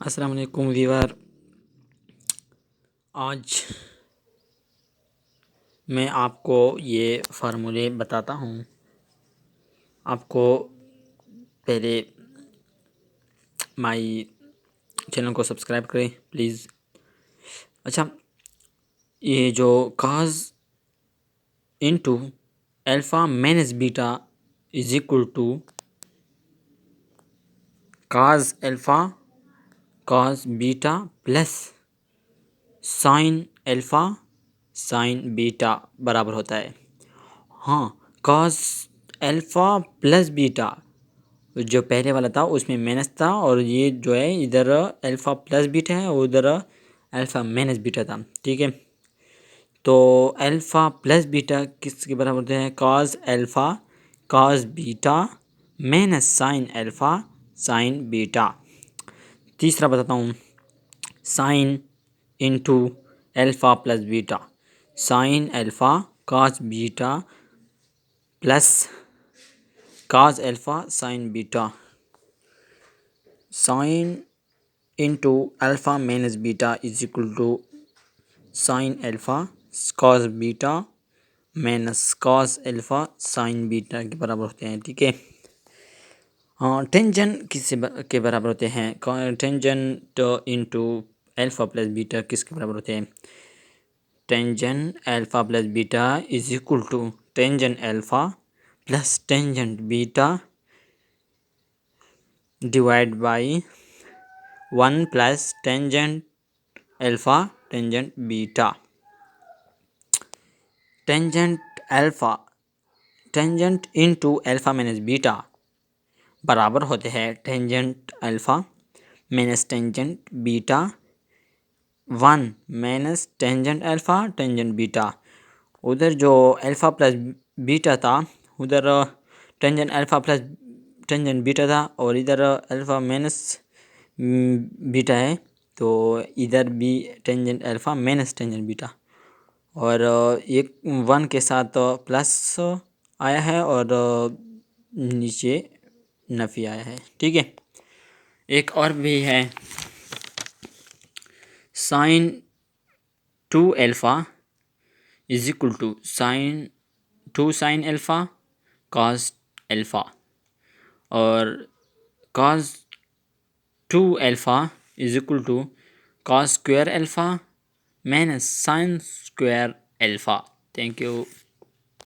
अस्सलाम वालेकुम वीवर। आज मैं आपको ये फार्मूले बताता हूँ। आपको पहले माई चैनल को सब्सक्राइब करें प्लीज़। अच्छा, ये जो cos into alpha minus beta is equal to cos alpha cos beta plus sine alpha sine beta बराबर होता है। हाँ, काज अल्फ़ा प्लस बीटा जो पहले वाला था उसमें माइनस था, और ये जो है इधर अल्फ़ा प्लस बीटा है और उधर अल्फ़ा माइनस बीटा था। ठीक है, तो अल्फ़ा प्लस बीटा किसके बराबर होते हैं? Cos alpha cos beta minus sine alpha sine beta. तीसरा बताता हूँ, sine into alpha plus beta, sine alpha cos beta plus cos alpha sine beta, sine into alpha minus beta is equal to sine alpha cos beta minus cos alpha sine beta के बराबर होते हैं। ठीक है, हाँ, tangent के बराबर होते हैं? Tangent into alpha plus beta किसके बराबर होते हैं? Tangent alpha plus beta is equal to tangent alpha plus tangent beta divide by 1 plus tangent alpha tangent beta. Tangent alpha tangent into alpha minus beta बराबर होते हैं tangent alpha minus tangent beta 1 minus tangent alpha tangent beta. उधर जो alpha plus beta था उधर tangent alpha plus tangent beta था, और इधर अल्फ़ा माइनस बीटा है, तो इधर भी tangent alpha minus tangent beta, और एक 1 के साथ प्लस आया है और नीचे नफ़ी आया है। ठीक है, एक और भी है, sine 2 alpha is equal to sine 2 sine alpha cos alpha, और cos 2 alpha is equal to cos square alpha minus sine square alpha. Thank you.